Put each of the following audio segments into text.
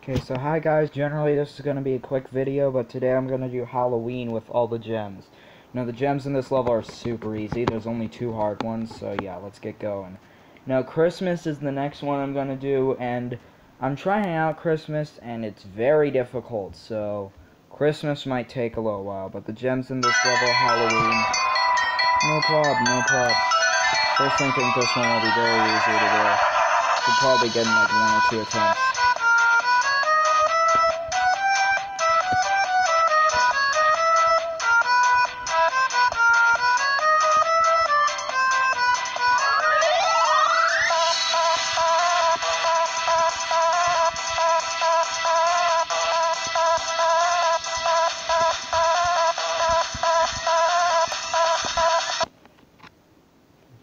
Okay, so hi guys, generally this is going to be a quick video, but today I'm going to do Halloween with all the gems. Now the gems in this level are super easy, there's only 2 hard ones, so yeah, let's get going. Now Christmas is the next one I'm going to do, and I'm trying out Christmas, and it's very difficult, so Christmas might take a little while, but the gems in this level, Halloween, no problem, no problem. Personally, I think this one will be very easy to do. Should probably get in like 1 or 2 attempts.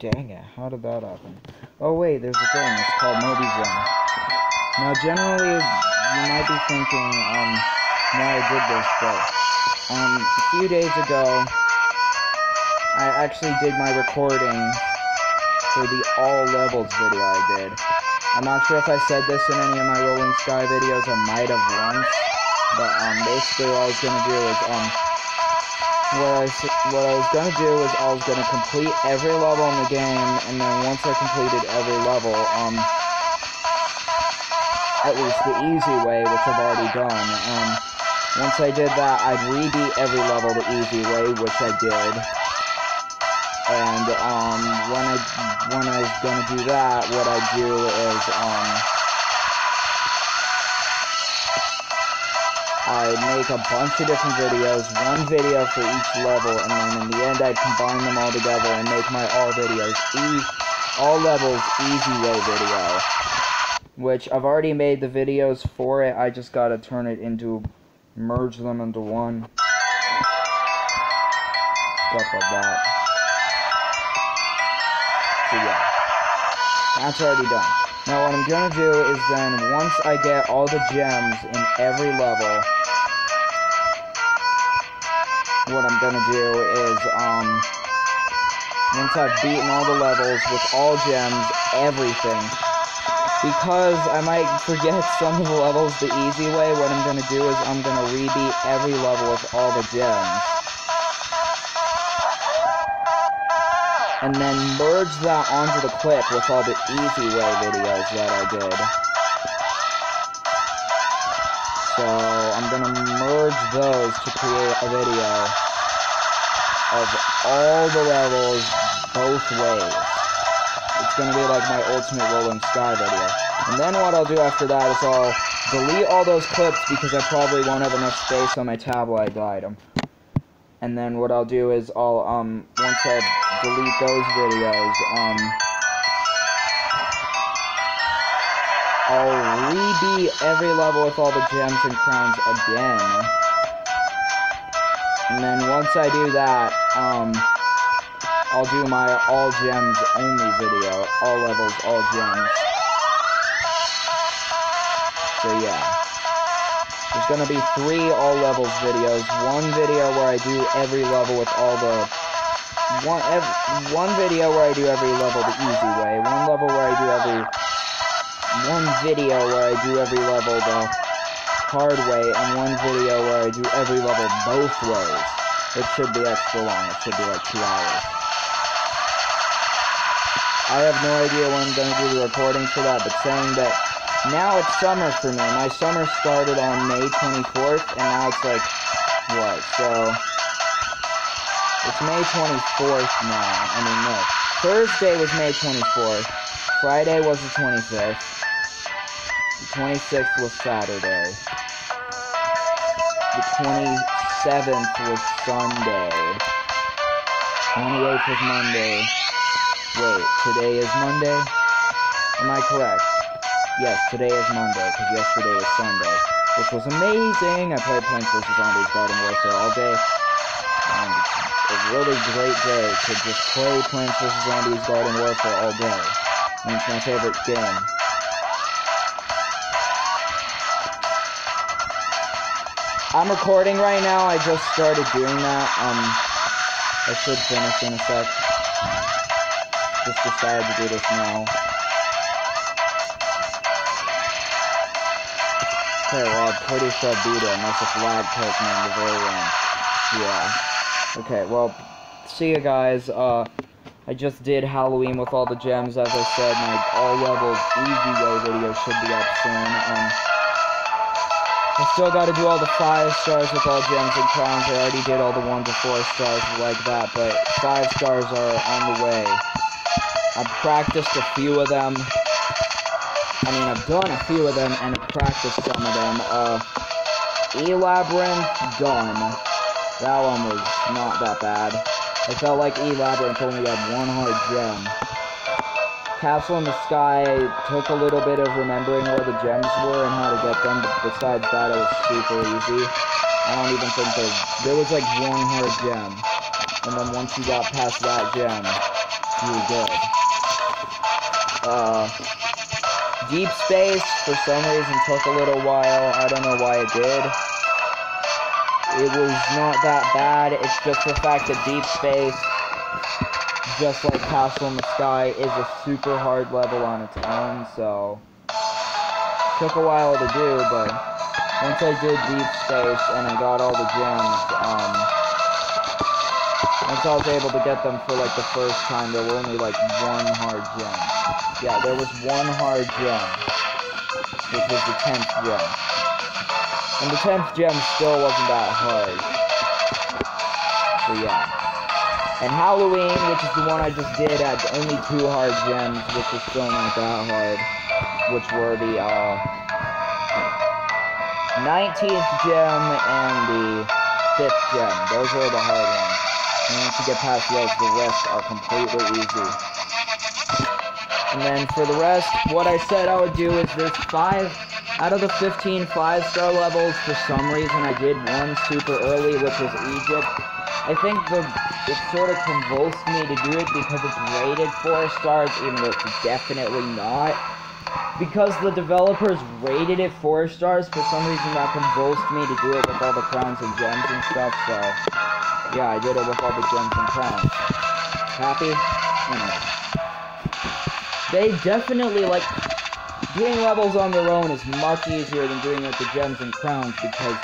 Dang it, how did that happen? Oh wait, there's a thing, it's called Moby Gem. Now generally, you might be thinking, why I did this, but, a few days ago, I actually did my recording for the all levels video I did. I'm not sure if I said this in any of my Rolling Sky videos, I might have once, but, basically what I was gonna do is, what I was gonna do is I was gonna complete every level in the game, and then once I completed every level, at least the easy way, which I've already done, once I did that, I'd rebeat every level the easy way, which I did, and, when I was gonna do that, what I'd do is, I'd make a bunch of different videos, one video for each level, and then in the end I'd combine them all together and make my all levels easy way video. Which I've already made the videos for it, I just gotta merge them into one. Stuff like that. So yeah, that's already done. Now what I'm gonna do is then, once I get all the gems in every level, what I'm gonna do is, once I've beaten all the levels with all gems, everything, because I might forget some of the levels the easy way, what I'm gonna do is I'm gonna rebeat every level with all the gems, and then merge that onto the clip with all the easy way videos that I did. So, I'm gonna merge those to create a video of all the levels both ways. It's gonna be like my ultimate Rolling Sky video. And then what I'll do after that is I'll delete all those clips because I probably won't have enough space on my tablet to hide them. And then what I'll do is I'll, once I delete those videos, I'll rebeat every level with all the gems and crowns again. And then once I do that, I'll do my all gems only video. All levels, all gems. So yeah. There's gonna be 3 all levels videos. One video where I do every level with all the... One video where I do every level the easy way. One video where I do every level the hard way, and one video where I do every level both ways. It should be extra long. It should be like 2 hours. I have no idea when I'm gonna do the recording for that, but saying that now it's summer for me. My summer started on May 24th, and now it's like, what, so... It's May 24th now. I mean, no. Thursday was May 24th. Friday was the 25th. The 26th was Saturday. The 27th was Sunday. 28th was Monday. Wait, today is Monday? Am I correct? Yes, today is Monday, because yesterday was Sunday. Which was amazing! I played Plants vs. Zombies Garden Warfare all day. A really great day to just play Plants vs. Zombies Garden Warfare all day. And it's my favorite game. I'm recording right now, I just started doing that. I should finish in a sec. Just decided to do this now. Okay, well, I'm pretty sure I beat it, unless it's lag Pokemon the very end. Yeah. Okay, well, see you guys. I just did Halloween with all the gems, as I said. My all-level easy way video should be up soon. I still got to do all the 5 stars with all gems and crowns. I already did all the 1 to 4 stars like that, but 5 stars are on the way. I've practiced a few of them. I mean, I've done a few of them and I've practiced some of them. E-Labyrinth, done. That one was not that bad. I felt like E-Labyrinth only had 1 hard gem. Castle in the Sky took a little bit of remembering where the gems were and how to get them, but besides that, it was super easy. I don't even think there was like 1 hard gem. And then once you got past that gem, you were good. Deep Space, for some reason, took a little while. I don't know why it did. It was not that bad. It's just the fact that Deep Space, just like Castle in the Sky, is a super hard level on its own, so took a while to do, but once I did Deep Space and I got all the gems, once I was able to get them for like the first time, there were only like 1 hard gem. Yeah, there was 1 hard gem, which was the 10th gem. And the 10th gem still wasn't that hard. So yeah. And Halloween, which is the one I just did, had only 2 hard gems, which was still not that hard. Which were the 19th gem and the 5th gem. Those are the hard ones. And once you get past those, the rest are completely easy. And then for the rest, what I said I would do is there's 5 out of the 15 5-star levels. For some reason, I did one super early, which was Egypt. I think it sort of convulsed me to do it because it's rated 4 stars, even though it's definitely not. Because the developers rated it 4 stars, for some reason that convulsed me to do it with all the crowns and gems and stuff, so yeah, I did it with all the gems and crowns. Happy? Anyway. They definitely, like, doing levels on their own is much easier than doing it with the gems and crowns, because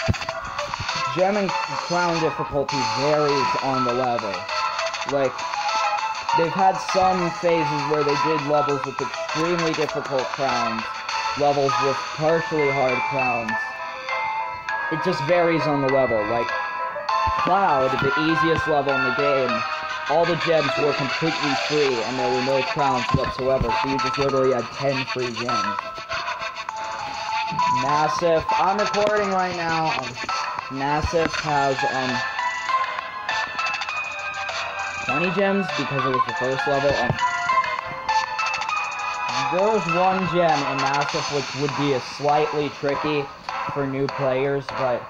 gem and crown difficulty varies on the level. Like, they've had some phases where they did levels with extremely difficult crowns, levels with partially hard crowns. It just varies on the level. Like, Cloud, the easiest level in the game, all the gems were completely free and there were no crowns whatsoever, so you just literally had 10 free gems. Massif, I'm recording right now. Massif has 20 gems because it was the first level. There was 1 gem in Massif which would be slightly tricky for new players, but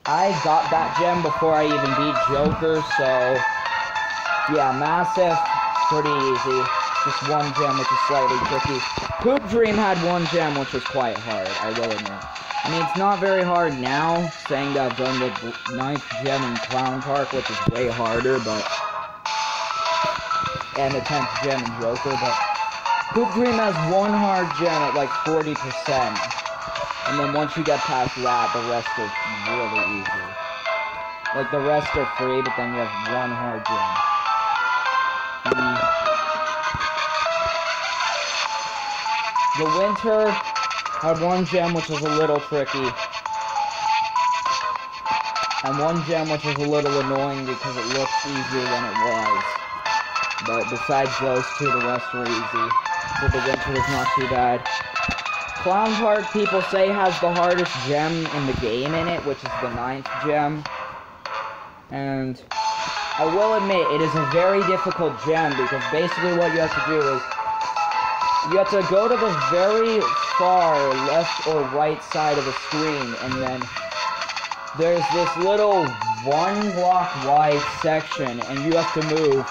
I got that gem before I even beat Joker, so yeah, Massif, pretty easy. Just 1 gem which is slightly tricky. Poop Dream had 1 gem which was quite hard, I will admit. I mean, it's not very hard now, saying that I've done the 9th gem in Clown Park, which is way harder, but and the 10th gem in Joker, but Poop Dream has 1 hard gem at like 40%, and then once you get past that, the rest are really easy. Like, the rest are free, but then you have 1 hard gem. The Winter had 1 gem which was a little tricky, and 1 gem which was a little annoying because it looked easier than it was. But besides those 2, the rest were easy, so the Winter was not too bad. Clown Park, people say, has the hardest gem in the game in it, which is the 9th gem. And I will admit, it is a very difficult gem, because basically what you have to do is you have to go to the very far left or right side of the screen, and then there's this little 1 block wide section, and you have to move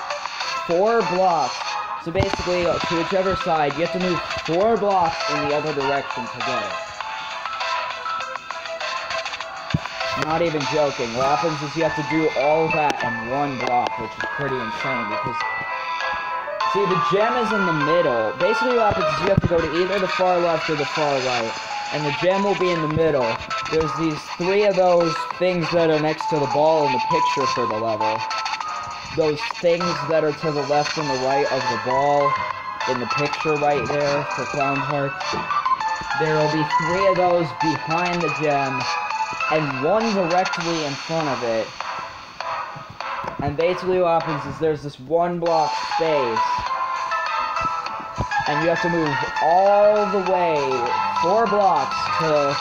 4 blocks. So basically, to whichever side, you have to move 4 blocks in the other direction to get it. Not even joking. What happens is you have to do all that in 1 block, which is pretty insane, because see, the gem is in the middle. Basically what happens is you have to go to either the far left or the far right. and the gem will be in the middle. There's these 3 of those things that are next to the ball in the picture for the level. Those things that are to the left and the right of the ball in the picture right there for Clown Park. There will be 3 of those behind the gem, and 1 directly in front of it. And basically what happens is there's this 1 block space, and you have to move all the way 4 blocks to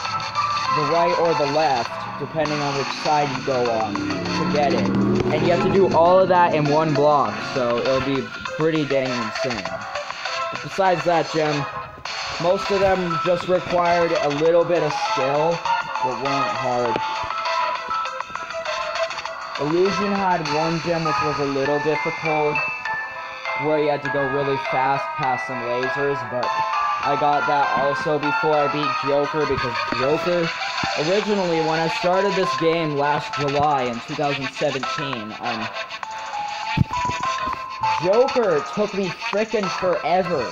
the right or the left, depending on which side you go on, to get it. And you have to do all of that in 1 block, so it'll be pretty dang insane. But besides that gem, most of them just required a little bit of skill, but weren't hard. Illusion had 1 gem which was a little difficult, where you had to go really fast past some lasers, but I got that also before I beat Joker, because Joker, originally when I started this game last July in 2017, Joker took me frickin' forever.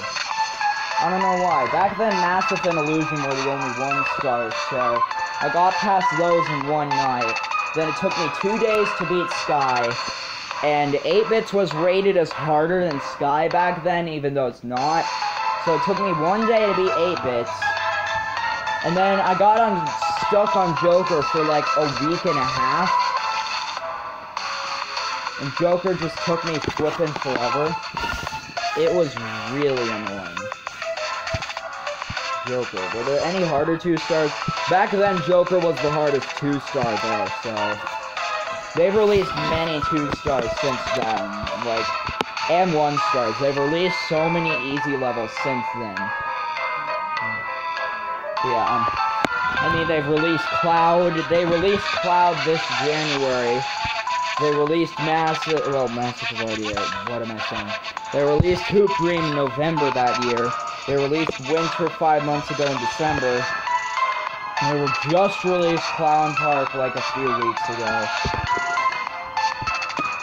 I don't know why. Back then, Massive and Illusion were the only 1-stars, so I got past those in 1 night. Then it took me 2 days to beat Sky, and 8-Bits was rated as harder than Sky back then, even though it's not. So it took me 1 day to beat 8-Bits, and then I got stuck on Joker for like a week and a half, and Joker just took me flipping forever. It was really annoying. Joker. Were there any harder 2-stars? Back then, Joker was the hardest 2-star though, so they've released many 2-stars since then, like, and 1-stars. They've released so many easy levels since then. Yeah, I mean, they've released Cloud. They released Cloud this January. They released Massive. Well, Massive is already out. What am I saying? They released Hoop Dream in November that year. They released Winter 5 months ago in December. And they were just released Clown Park like a few weeks ago.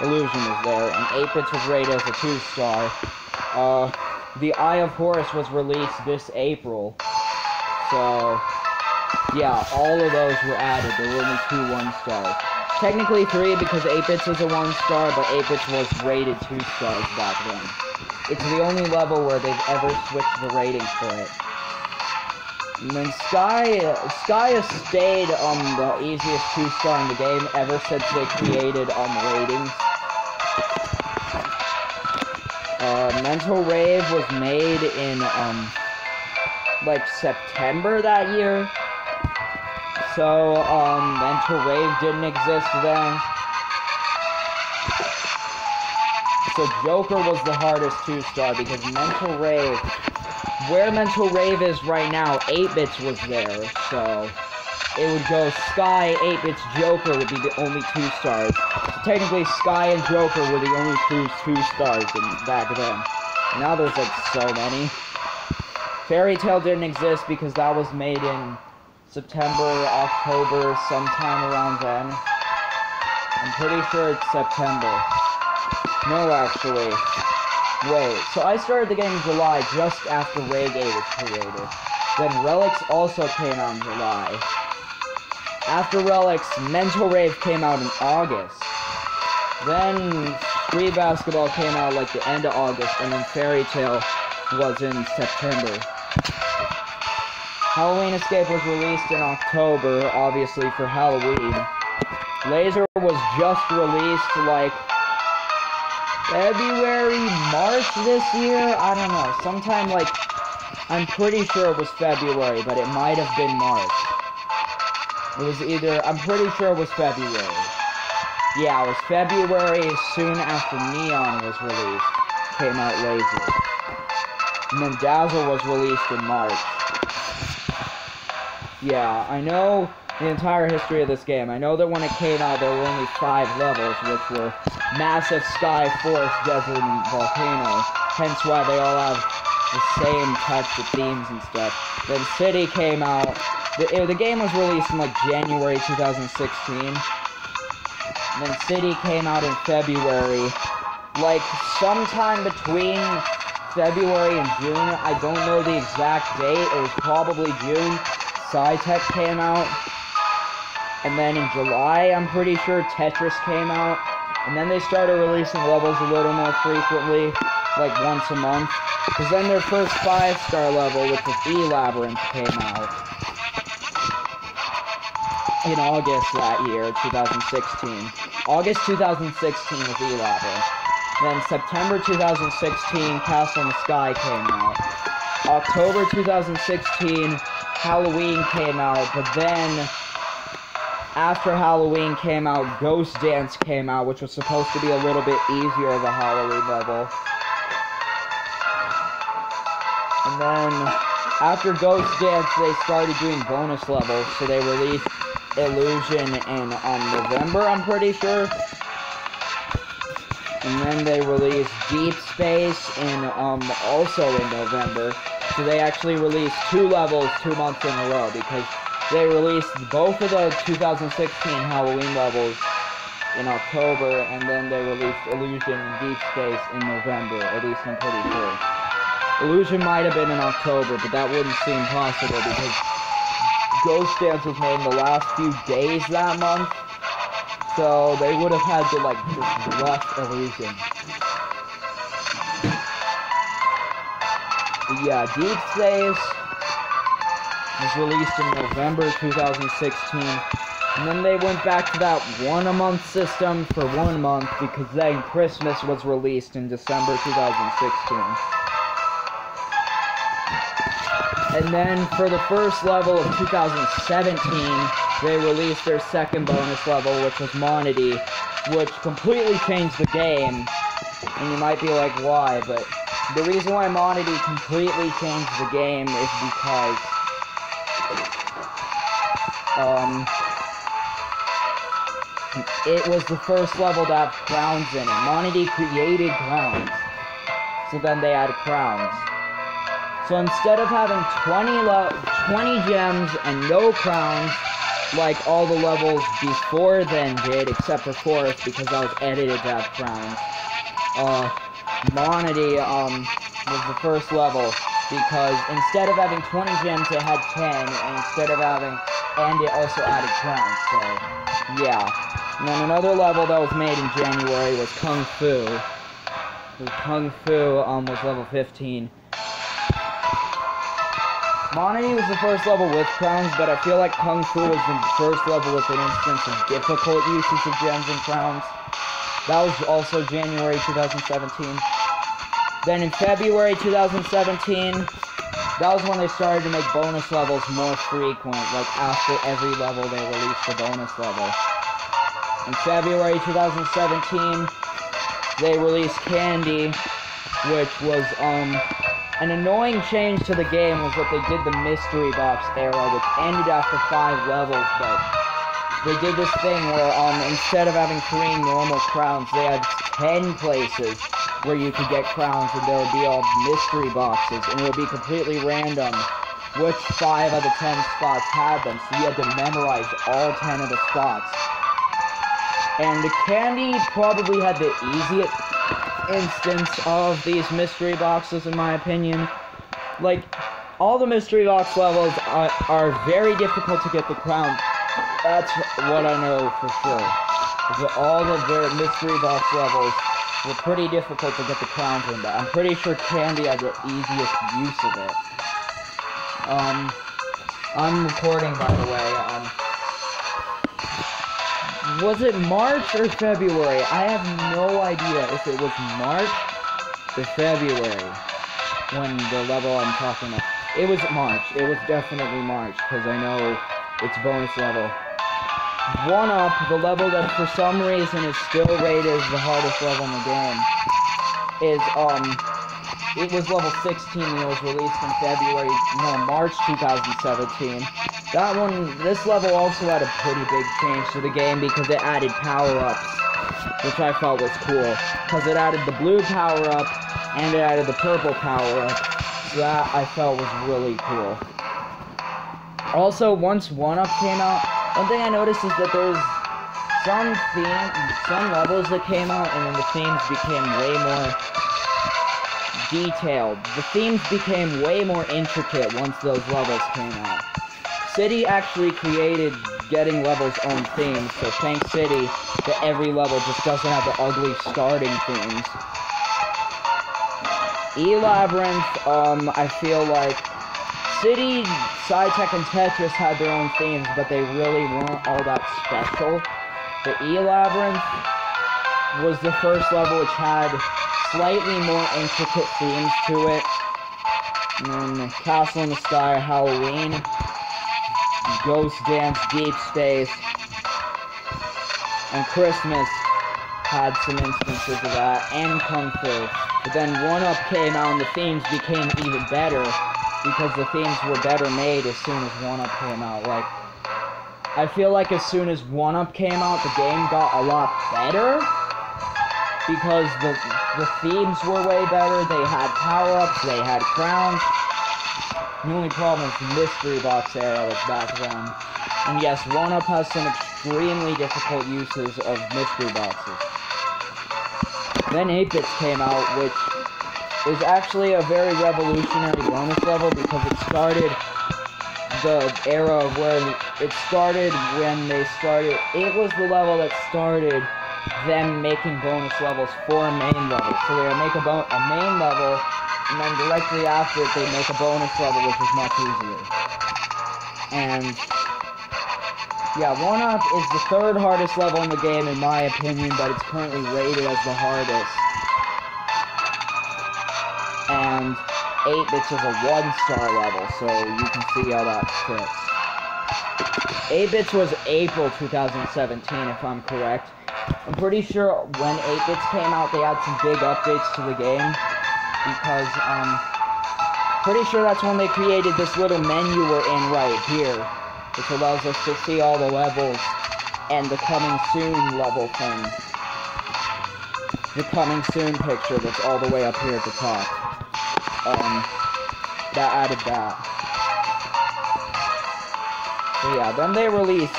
Illusion is there, and 8-Bits was rated as a 2-star. The Eye of Horus was released this April. So, yeah, all of those were added. There were only 2 1-stars. Technically 3 because 8-Bits is a 1-star, but 8-Bits was rated 2-stars back then. It's the only level where they've ever switched the rating for it. And then Sky has stayed the easiest 2-star in the game ever since they created ratings. Mental Rave was made in like September that year. So Mental Rave didn't exist then. So Joker was the hardest 2-star because Mental Rave, where Mental Rave is right now, 8-Bits was there, so it would go Sky, 8-Bits, Joker would be the only 2-stars. So technically Sky and Joker were the only 2 stars back then. Now there's like so many. Fairy Tail didn't exist because that was made in September, October, sometime around then. I'm pretty sure it's September. No, actually. Wait, so I started the game in July, just after Reggae was created. Then Relics also came out in July. After Relics, Mental Rave came out in August. Then Street Basketball came out like the end of August, and then Fairy Tail was in September. Halloween Escape was released in October, obviously for Halloween. Laser was just released like February, March this year? I don't know. Sometime like, I'm pretty sure it was February, but it might have been March. It was either, I'm pretty sure it was February. Yeah, it was February, soon after Neon was released. Came out Laser. And then Dazzle was released in March. Yeah, I know the entire history of this game. I know that when it came out, there were only 5 levels, which were Massive, Sky, Forest, Desert, and Volcano. Hence why they all have the same types of themes and stuff. Then City came out. The game was released in like January 2016. And then City came out in February. Like sometime between February and June. I don't know the exact date. It was probably June. SciTech came out. And then in July, I'm pretty sure, Tetris came out. And then they started releasing levels a little more frequently, like once a month. Because then their first 5-star level, which was E-Labyrinth, came out in August that year, 2016. August 2016 was E-Labyrinth. Then September 2016, Castle in the Sky came out. October 2016, Halloween came out, but then after Halloween came out, Ghost Dance came out, which was supposed to be a little bit easier of a Halloween level. And then, after Ghost Dance, they started doing bonus levels, so they released Illusion in November, I'm pretty sure. And then they released Deep Space in also in November. So they actually released 2 levels 2 months in a row, because they released both of the 2016 Halloween levels in October, and then they released Illusion and Deep Space in November, at least I'm pretty sure. Illusion might have been in October, but that wouldn't seem possible, because Ghost Dance was made in the last few days that month, so they would have had to, like, just rush Illusion. But yeah, Deep Space was released in November 2016, and then they went back to that 1-a-month system for 1 month, because then Christmas was released in December 2016. And then for the first level of 2017, they released their second bonus level, which was Monody, which completely changed the game. And you might be like, why? But the reason why Monody completely changed the game is because it was the first level to have crowns in it. Monody created crowns, so then they added crowns. So instead of having 20 gems and no crowns, like all the levels before then did, except for Forest, because that was edited to have crowns, Monody was the first level, because instead of having 20 gems, it had 10, and it also added crowns, so, yeah. And then another level that was made in January was Kung Fu. Kung Fu was level 15. Monody was the first level with crowns, but I feel like Kung Fu was the first level with an instance of difficult usage of gems and crowns. That was also January 2017. Then in February 2017, that was when they started to make bonus levels more frequent, like after every level they released a bonus level. In February 2017, they released Candy, which was, an annoying change to the game was that they did the mystery box era, which ended after 5 levels, but they did this thing where, instead of having 3 normal crowns, they had 10 places where you could get crowns, and there would be all mystery boxes, and it would be completely random which 5 of the 10 spots had them, so you had to memorize all 10 of the spots. And the Candy probably had the easiest instance of these mystery boxes, in my opinion. Like, all the mystery box levels are very difficult to get the crown. That's what I know for sure. Is that all the mystery box levels were pretty difficult to get the crowns in, but I'm pretty sure Candy had the easiest use of it. I'm recording, by the way. Was it March or February? I have no idea if it was March or February when the level I'm talking about. It was March. It was definitely March, because I know it's bonus level. 1-Up, the level that for some reason is still rated as the hardest level in the game, is, it was level 16 and it was released in March 2017. That one, this level also had a pretty big change to the game because it added power-ups, which I thought was cool. Because it added the blue power-up, and it added the purple power-up. So that I felt was really cool. Also, once 1-Up came out, one thing I noticed is that there's some levels that came out, and then the themes became way more detailed. The themes became way more intricate once those levels came out. City actually created getting levels own themes, so thanks City that every level just doesn't have the ugly starting themes. E-Labyrinth, I feel like City, Psytech, and Tetris had their own themes, but they really weren't all that special. The E-Labyrinth was the first level which had slightly more intricate themes to it. And then Castle in the Sky, Halloween, Ghost Dance, Deep Space, and Christmas had some instances of that, and Kung Fu. But then 1UP came out and the themes became even better, because the themes were better made as soon as 1UP came out. Like, I feel like as soon as 1UP came out, the game got a lot better, because the themes were way better, they had power-ups, they had crowns. The only problem is the Mystery Box era was back then. And yes, 1UP has some extremely difficult uses of Mystery Boxes. Then 8-Bits came out, which is actually a very revolutionary bonus level, because it started the era where it started when they started. It was the level that started them making bonus levels for main levels. So they would make a main level, and then directly after it, they make a bonus level, which is much easier. And yeah, 1UP is the third hardest level in the game, in my opinion, but it's currently rated as the hardest. And 8-Bits is a 1-star level, so you can see how that fits. 8-Bits was April 2017, if I'm correct. I'm pretty sure when 8-Bits came out, they had some big updates to the game, because, pretty sure that's when they created this little menu we're in right here, which allows us to see all the levels, and the coming soon level thing. The coming soon picture that's all the way up here at the top. That added that. So yeah, then they released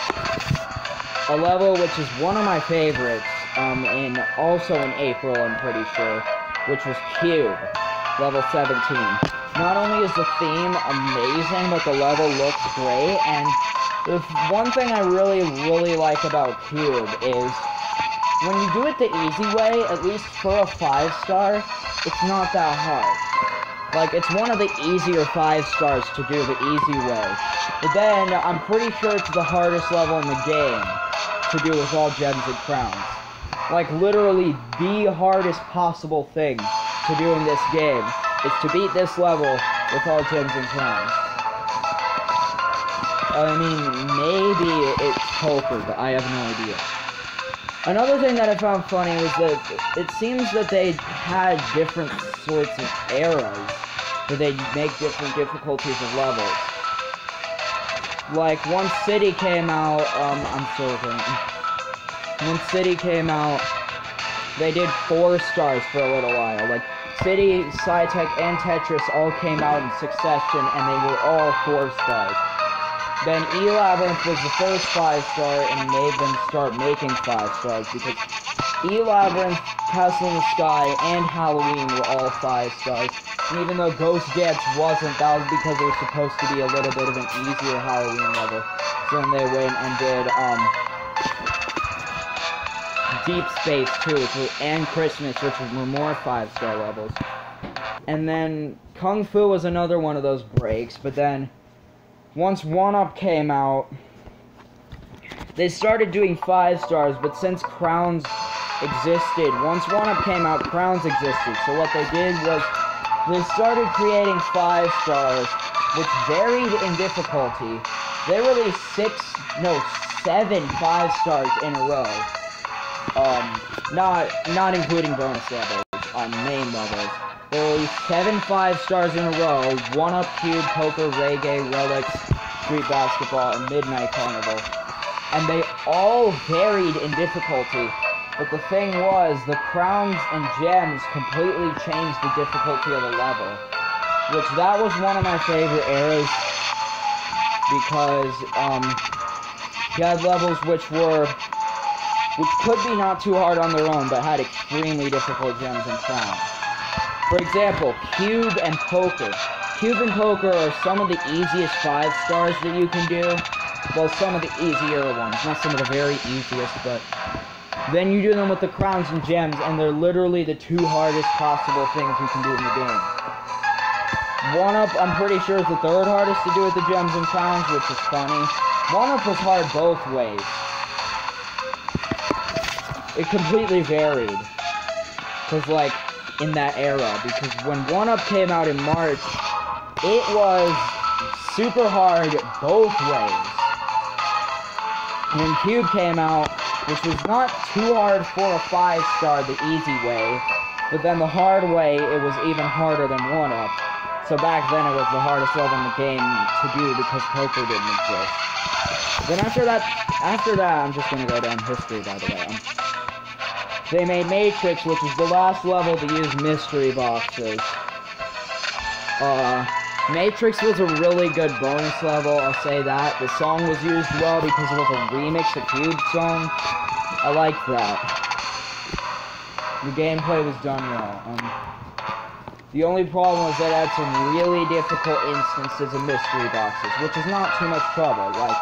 a level which is one of my favorites, also in April, I'm pretty sure, which was Cube, level 17. Not only is the theme amazing, but the level looks great, and the one thing I really like about Cube is, when you do it the easy way, at least for a 5-star, it's not that hard. Like, it's one of the easier 5-stars to do the easy way. But then, I'm pretty sure it's the hardest level in the game to do with all gems and crowns. Like, literally, the hardest possible thing to do in this game is to beat this level with all gems and crowns. I mean, maybe it's poker, but I have no idea. Another thing that I found funny was that it seems that they had different sorts of eras, where they'd make different difficulties of levels. Like, once City came out, When City came out, they did 4 stars for a little while. Like, City, Psytech, and Tetris all came out in succession, and they were all 4 stars. Then E-Labyrinth was the first 5-star and made them start making 5 stars, because E-Labyrinth, Castle in the Sky, and Halloween were all 5 stars. And even though Ghost Dance wasn't, that was because it was supposed to be a little bit of an easier Halloween level. So then they went and did, Deep Space too, and Christmas, which were more 5-star levels. And then Kung Fu was another one of those breaks, but then once 1UP came out, they started doing 5 stars, but since crowns existed, once 1UP came out, crowns existed. So what they did was, they started creating 5 stars, which varied in difficulty. They released 7 5-stars in a row. Not including bonus levels, main levels. They released 7 5-stars in a row: 1UP, Cube, Poker, Reggae, Relics, Street Basketball, and Midnight Carnival. And they all varied in difficulty. But the thing was, the crowns and gems completely changed the difficulty of the level. Which, that was one of my favorite eras, because, you had levels which could be not too hard on their own, but had extremely difficult gems and crowns. For example, Cube and Poker. Cube and Poker are some of the easiest 5 stars that you can do. Well, some of the easier ones, not some of the very easiest, but then you do them with the crowns and gems, and they're literally the 2 hardest possible things you can do in the game. 1-up, I'm pretty sure, is the 3rd hardest to do with the gems and crowns, which is funny. 1-up was hard both ways. It completely varied. Because, like, in that era, because when 1-up came out in March, it was super hard both ways. And then Cube came out, which was not too hard for a 5-star the easy way, but then the hard way, it was even harder than 1-up. So back then it was the hardest level in the game to do because Poker didn't exist. Then after that, I'm just gonna go down history, by the way. They made Matrix, which is the last level to use mystery boxes. Matrix was a really good bonus level, I'll say that. The song was used well because it was a remix of Cube's song. I liked that. The gameplay was done well. The only problem was that it had some really difficult instances of mystery boxes, which is not too much trouble. Like,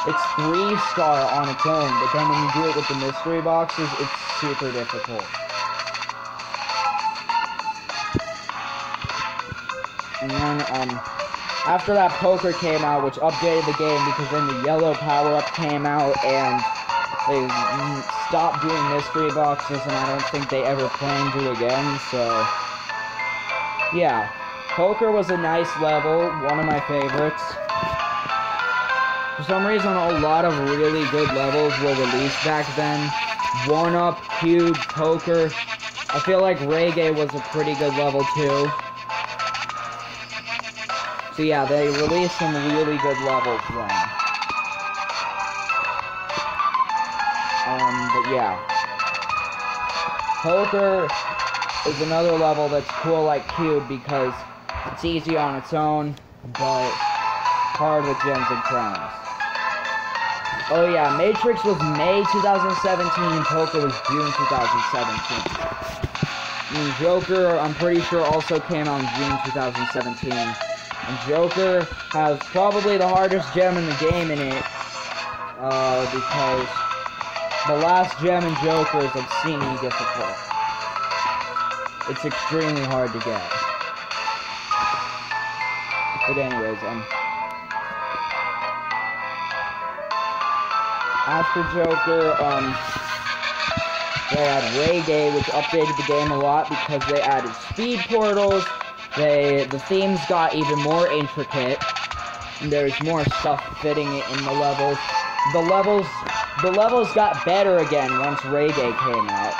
it's 3-star on its own, but then when you do it with the mystery boxes, it's super difficult. And then, after that, Poker came out, which updated the game because then the yellow power-up came out, and they stopped doing mystery boxes, and I don't think they ever plan to again, so yeah. Poker was a nice level, one of my favorites. For some reason, a lot of really good levels were released back then. 1-up, Cube, Poker. I feel like Reggae was a pretty good level too. So yeah, they released some really good levels then. But yeah. Poker is another level that's cool like Cube because it's easy on its own, but hard with gems and crowns. Oh yeah, Matrix was May 2017 and Poker was June 2017. And Joker, I'm pretty sure, also came out in June 2017. And Joker has probably the hardest gem in the game in it, because the last gem in Joker is obscenely difficult. It's extremely hard to get. But anyways, after Joker, they had Reggae, which updated the game a lot because they added speed portals. The themes got even more intricate, and there's more stuff fitting it in the levels. The levels got better again once Reggae came out.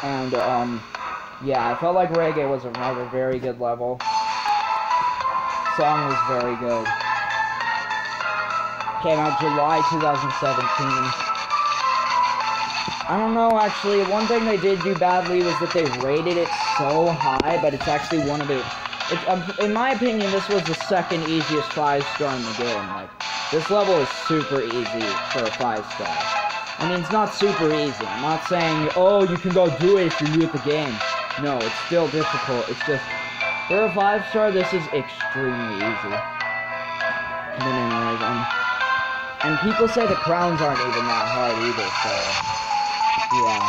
And, yeah, I felt like Reggae was another very good level. Song was very good. Came out July 2017. I don't know, actually, one thing they did do badly was that they rated it so high, but it's actually one of the... in my opinion, this was the second easiest 5-star in the game. Like, this level is super easy for a 5-star. I mean, it's not super easy. I'm not saying, oh, you can go do it if you're new at the game. No, it's still difficult. It's just, for a 5-star, this is extremely easy. But anyways, and people say the crowns aren't even that hard either, so... yeah.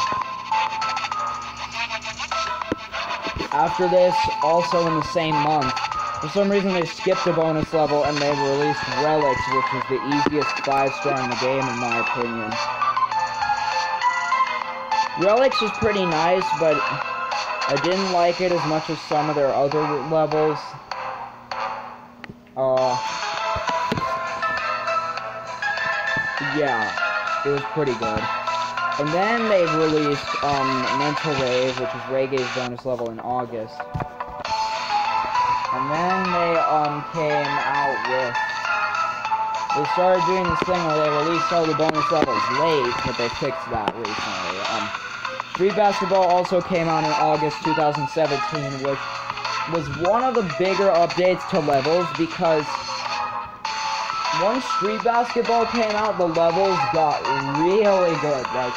After this, also in the same month, for some reason they skipped a bonus level and they released Relics, which is the easiest 5-star in the game in my opinion. Relics is pretty nice, but I didn't like it as much as some of their other levels. Yeah, it was pretty good. And then they released Mental Rave, which is Reggae's bonus level, in August. And then they came out with... they started doing this thing where they released all the bonus levels late, but they fixed that recently. Street Basketball also came out in August 2017, which was one of the bigger updates to levels because once Street Basketball came out, the levels got really good. Like,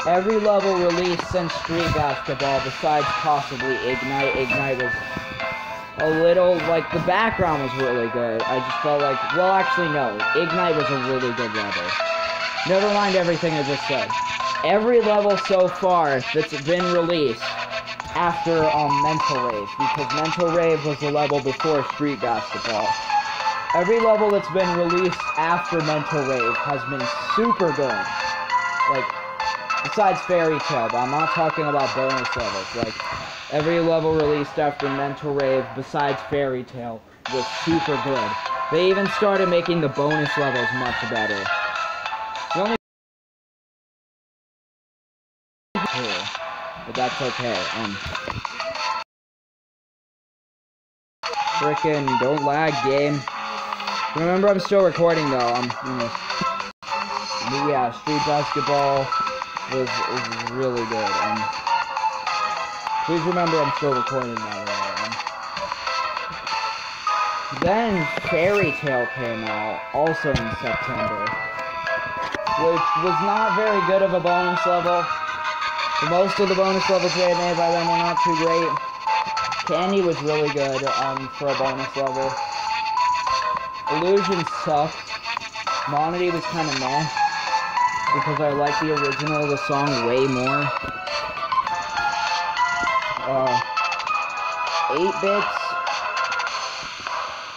every level released since Street Basketball, besides possibly Ignite. Ignite was a little, like, the background was really good. I just felt like, well, actually, no. Ignite was a really good level. Never mind everything I just said. Every level so far that's been released after Mental Rave, because Mental Rave was the level before Street Basketball. Every level that's been released after Mental Rave has been super good. Like, besides Fairy Tail, but I'm not talking about bonus levels. Like, every level released after Mental Rave, besides Fairy Tail, was super good. They even started making the bonus levels much better. The only but that's okay. Frickin' don't lag, game. Remember, I'm still recording though. Yeah, Street Basketball was really good. Please remember, I'm still recording by the way. Then Fairy Tail came out, also in September, which was not very good of a bonus level. Most of the bonus levels they had made by them were not too great. Candy was really good for a bonus level. Illusion sucked. Monody was kind of meh, because I like the original of the song way more. 8-bits.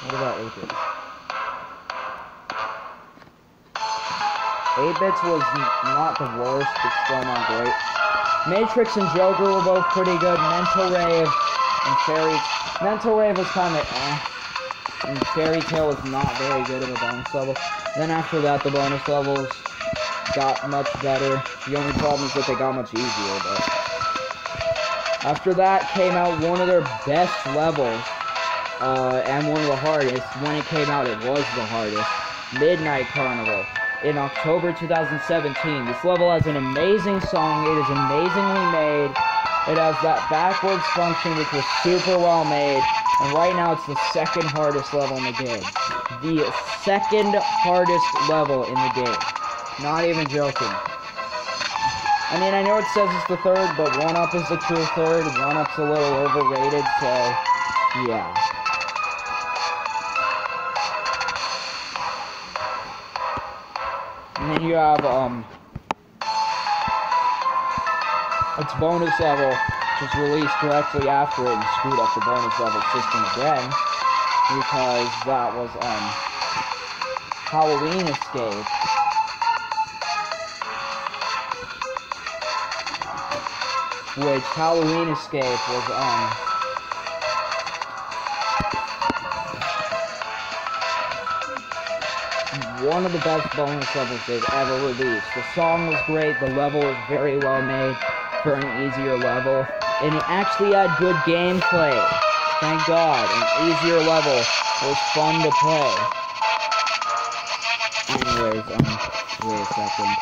What about 8-bits? 8-bits was not the worst, but still not great. Matrix and Joker were both pretty good. Mental Rave and Mental Rave was kind of eh. And Fairy Tail was not very good of a bonus level. Then after that, the bonus levels got much better. The only problem is that they got much easier, but... After that came out one of their best levels, and one of the hardest. When it came out, it was the hardest. Midnight Carnival. In October 2017. This level has an amazing song. It is amazingly made. It has that backwards function, which was super well made. And right now, it's the second hardest level in the game. The second hardest level in the game. Not even joking. I mean, I know it says it's the third, but 1-Up is the true third. 1-Up's a little overrated, so yeah. And then you have, its bonus level, which was released directly after it and screwed up the bonus level system again, because that was, Halloween Escape. Which, Halloween Escape was, one of the best bonus levels they've ever released. The song was great, the level was very well made for an easier level, and it actually had good gameplay. Thank God, an easier level was fun to play. Anyways, wait a second.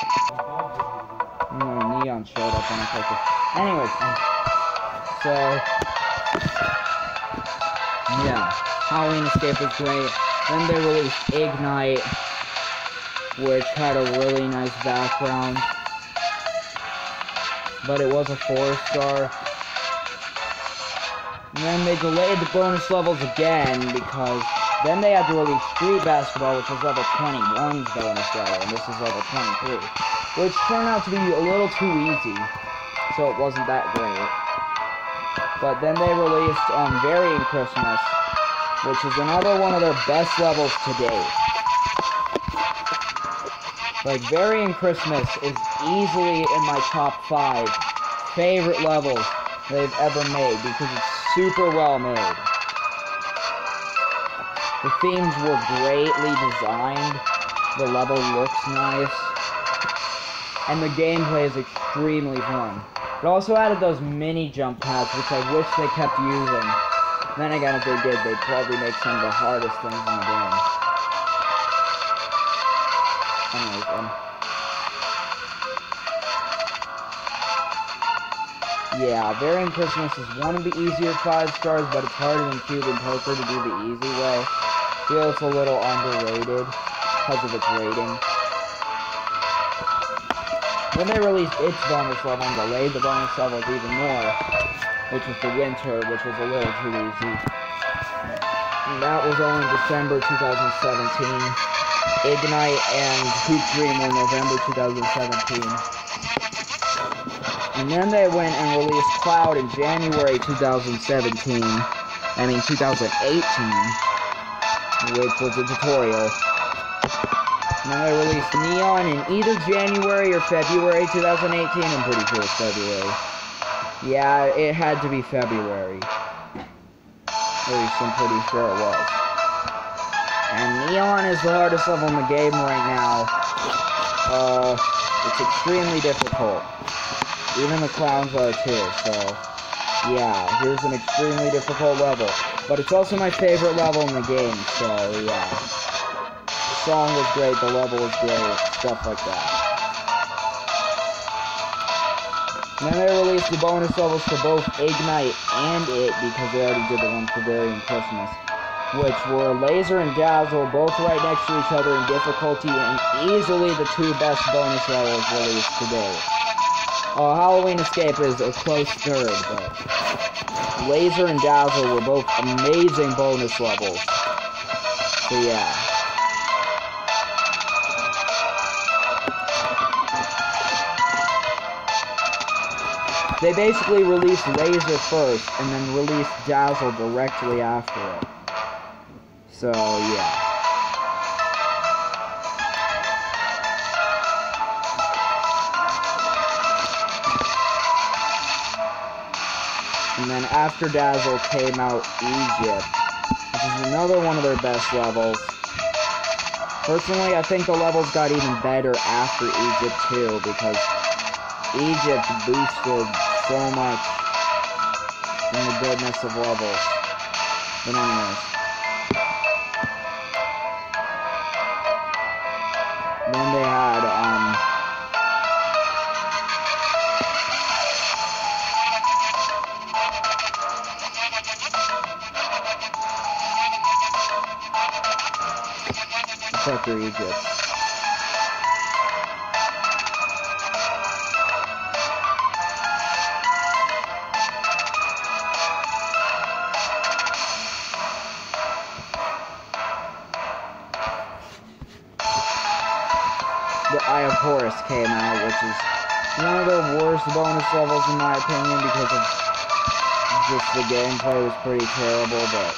Neon showed up on a focus. Anyways, so, yeah, Halloween Escape was great. Then they released Ignite, which had a really nice background, but it was a 4-star. And then they delayed the bonus levels again, because then they had to release Street Basketball, which was level 21's bonus level, and this is level 23, which turned out to be a little too easy, so it wasn't that great. But then they released Varying Christmas, which is another one of their best levels to date. Like, Varying Christmas is easily in my top 5 favorite levels they've ever made, because it's super well made. The themes were greatly designed, the level looks nice, and the gameplay is extremely fun. It also added those mini jump pads, which I wish they kept using. Then again, if they did, they'd probably make some of the hardest things in the game. Anyways, yeah, Varying Christmas is one of the easier 5-stars, but it's harder than Cube and Poker to do the easy way. I feel it's a little underrated because of its rating. Then they released its bonus level and delayed the bonus levels even more, which was the winter, which was a little too easy. And that was all in December 2017. Ignite and Hoop Dream were November 2017. And then they went and released Cloud in January 2017. I mean 2018, which was a tutorial. And then they released Neon in either January or February 2018. I'm pretty sure it's February. Yeah, it had to be February. At least I'm pretty sure it was. And Neon is the hardest level in the game right now. It's extremely difficult. Even the clowns are too, so yeah, here's an extremely difficult level. But it's also my favorite level in the game, so yeah. The song was great, the level was great, stuff like that. And then they released the bonus levels for both Ignite and It, because they already did the one for Varying Christmas, which were Laser and Dazzle, both right next to each other in difficulty, and easily the two best bonus levels released to date. Halloween Escape is a close third, but Laser and Dazzle were both amazing bonus levels. So yeah. They basically released Laser first, and then released Dazzle directly after it. So yeah. And then after Dazzle came out Egypt, which is another one of their best levels. Personally, I think the levels got even better after Egypt too, because Egypt boosted so much in the goodness of levels. But anyways. Then they had, After Egypt. The Eye of Horus came out, which is one of the worst bonus levels in my opinion because of just the gameplay was pretty terrible, but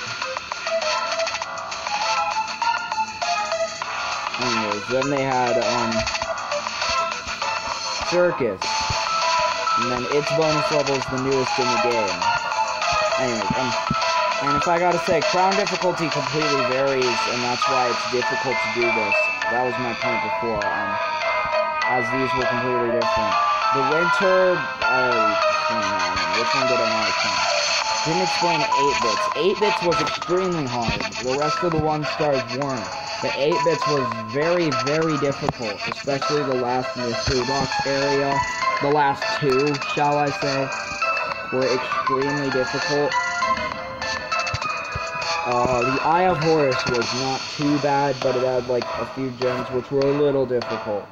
anyways, then they had, Circus. And then its bonus level is the newest in the game. Anyways, and if I gotta say, Crown difficulty completely varies, and that's why it's difficult to do this. That was my point before, as these were completely different. The Winter, I already explained that one. Which one did I not explain? Didn't explain 8-bits. 8-bits was extremely hard. The rest of the 1-stars weren't. The 8-bits was very, very difficult, especially the last mystery box area. The last two, shall I say, were extremely difficult. The Eye of Horus was not too bad, but it had like a few gems which were a little difficult.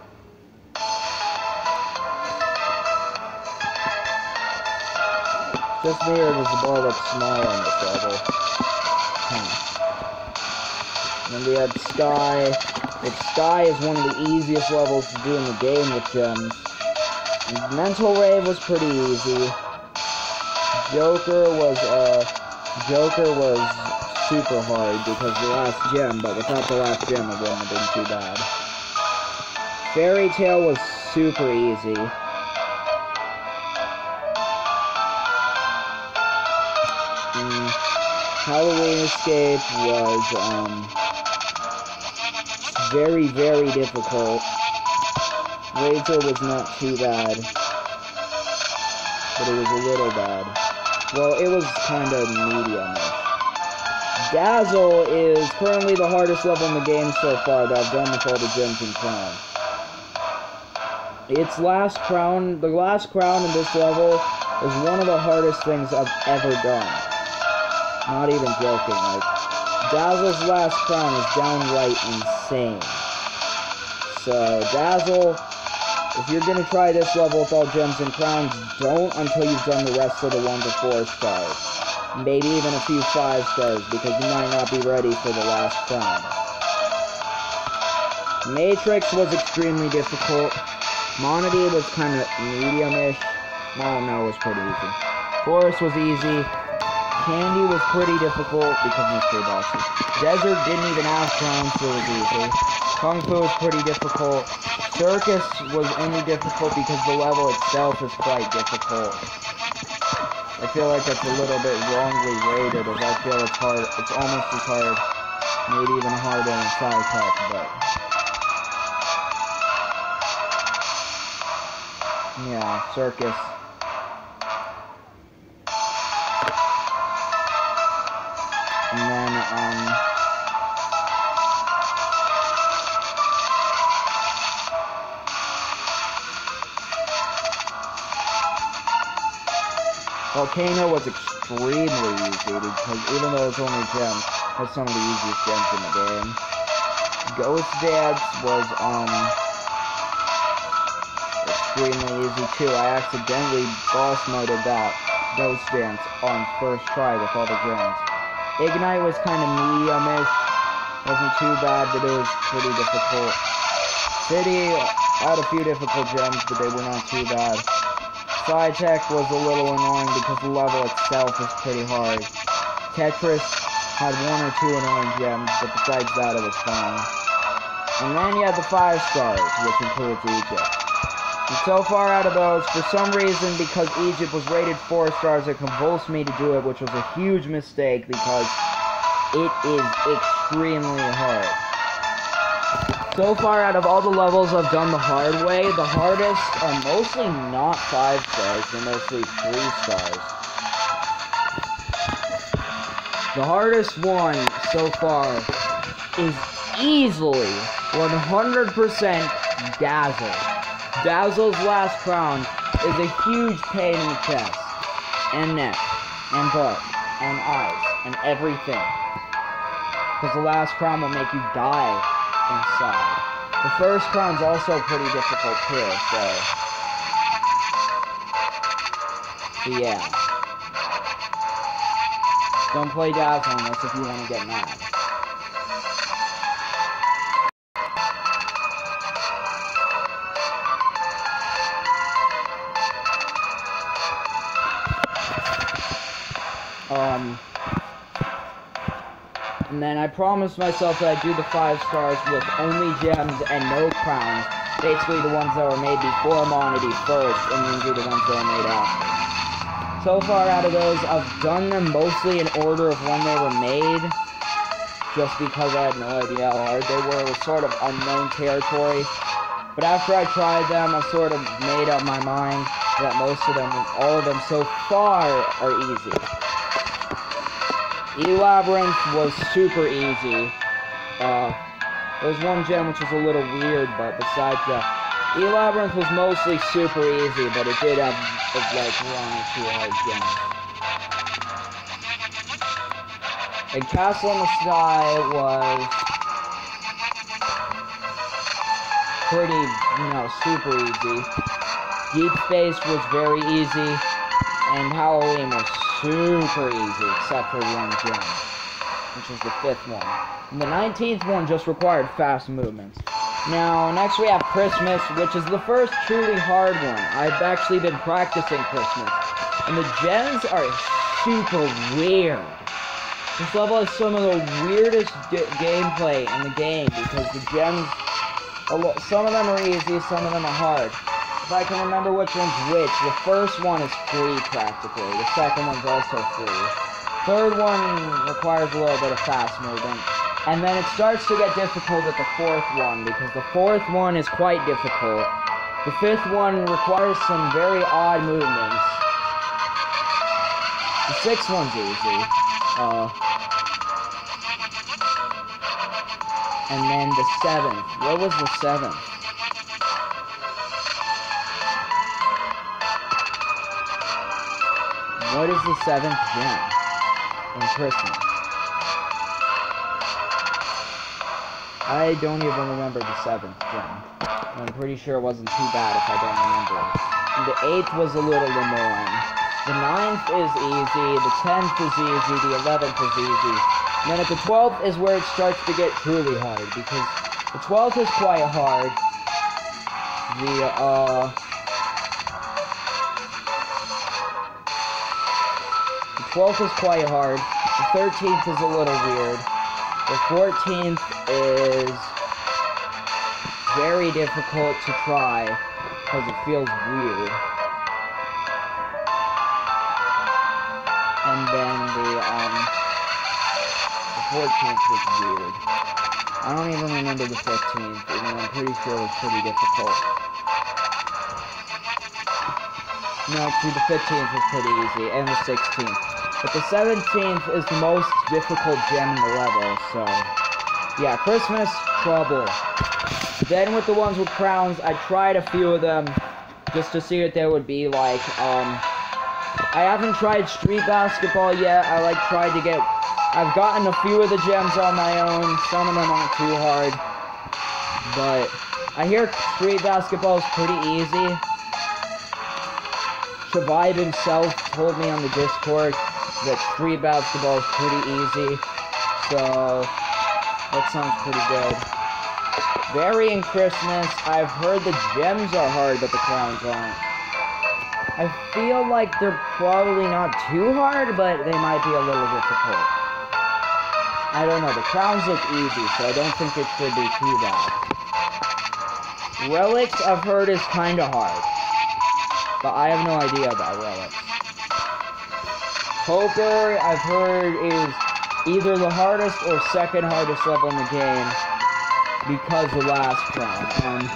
Just me, or does the bar look small on this level? Then we had Sky, which Sky is one of the easiest levels to do in the game with gems. And Mental Rave was pretty easy. Joker was super hard because the last gem, but without the last gem it wouldn't have been too bad. Fairy Tail was super easy. Halloween Escape was, very, very difficult. Razor was not too bad, but it was a little bad. Well, it was kind of medium-ish. Dazzle is currently the hardest level in the game so far that I've done with all the gems and crowns. Its last crown, the last crown in this level is one of the hardest things I've ever done. Not even joking, like, Dazzle's last crown is downright insane. So, Dazzle If you're gonna try this level with all gems and crowns, don't until you've done the rest of the 1 to 4 stars. Maybe even a few 5 stars, because you might not be ready for the last crown. Matrix was extremely difficult. Monody was kind of medium-ish. Oh no, it was pretty easy. Forest was easy. Candy was pretty difficult because mystery boxes. Desert didn't even have crowns, so it was easy. Kung Fu was pretty difficult. Circus was only difficult because the level itself is quite difficult. I feel like that's a little bit wrongly rated, as I feel it's hard. It's almost as hard, maybe even harder than Sci-Tech, but yeah, Circus. And then, Volcano was extremely easy, because even though it's only gems, it's some of the easiest gems in the game. Ghost Dance was, extremely easy too. I accidentally boss moded that Ghost Dance on first try with all the gems. Ignite was kind of medium-ish. Wasn't too bad, but it was pretty difficult. City had a few difficult gems, but they were not too bad. Sci-Tech was a little annoying because the level itself is pretty hard. Tetris had 1 or 2 annoying gems, but besides that it was fine. And then you had the 5 stars, which includes Egypt. And so far out of those, for some reason, because Egypt was rated 4 stars, it convulsed me to do it, which was a huge mistake because it is extremely hard. So far out of all the levels I've done the hard way, the hardest are mostly not 5 stars, they're mostly 3 stars. The hardest one so far is easily 100% Dazzle. Dazzle's last crown is a huge pain in the chest, and neck, and butt, and eyes, and everything. Because the last crown will make you die inside. The first crown's also pretty difficult too, so yeah. Don't play Dazzle unless if you want to get mad. And then I promised myself that I'd do the 5 stars with only gems and no crowns. Basically the ones that were made before Monody first, and then do the ones that were made after. So far out of those, I've done them mostly in order of when they were made. Just because I had no idea how hard they were. It was sort of unknown territory. But after I tried them, I sort of made up my mind that most of them, all of them so far, are easy. E-Labyrinth was super easy. There was one gem which was a little weird, but besides that, E-Labyrinth was mostly super easy, but it did have, like, 1 or 2 hard gems. And Castle in the Sky was pretty, super easy. Deep Space was very easy, and Halloween was super easy, except for 1 gem, which was the 5th one. And the 19th one just required fast movements. Now, next we have Christmas, which is the first truly hard one. I've actually been practicing Christmas, and the gems are super weird. This level has some of the weirdest gameplay in the game, because the gems, some of them are easy, some of them are hard. If I can remember which one's which, the first one is free, practically. The second one's also free. Third one requires a little bit of fast movement. And then it starts to get difficult at the 4th one, because the 4th one is quite difficult. The 5th one requires some very odd movements. The 6th one's easy. And then the 7th. What was the 7th? What is the 7th gem in Christmas? I don't even remember the 7th gem. I'm pretty sure it wasn't too bad if I don't remember. And the 8th was a little annoying. The 9th is easy, the 10th is easy, the 11th is easy. And then at the 12th is where it starts to get truly hard, because the 12th is quite hard. The 12th is quite hard. The 13th is a little weird. The 14th is very difficult to try because it feels weird. And then the 14th was weird. I don't even remember the 15th, and I'm pretty sure it was pretty difficult. No, actually the 15th was pretty easy, and the 16th. But the 17th is the most difficult gem in the level, so... yeah, Christmas, trouble. Then with the ones with crowns, I tried a few of them, just to see what they would be like. I haven't tried street basketball yet. tried to get... I've gotten a few of the gems on my own. Some of them aren't too hard. But I hear street basketball is pretty easy. Shavibe himself told me on the Discord that street basketball is pretty easy. So, that sounds pretty good. Varying Christmas, I've heard the gems are hard, but the crowns aren't. I feel like they're probably not too hard, but they might be a little difficult. I don't know, the crowns look easy, so I don't think it should be too bad. Relics, I've heard, is kinda hard. But I have no idea about relics. Poker, I've heard, is either the hardest or second hardest level in the game because the last crown.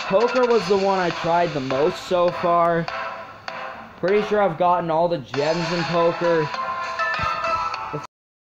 Poker was the one I tried the most so far. Pretty sure I've gotten all the gems in poker.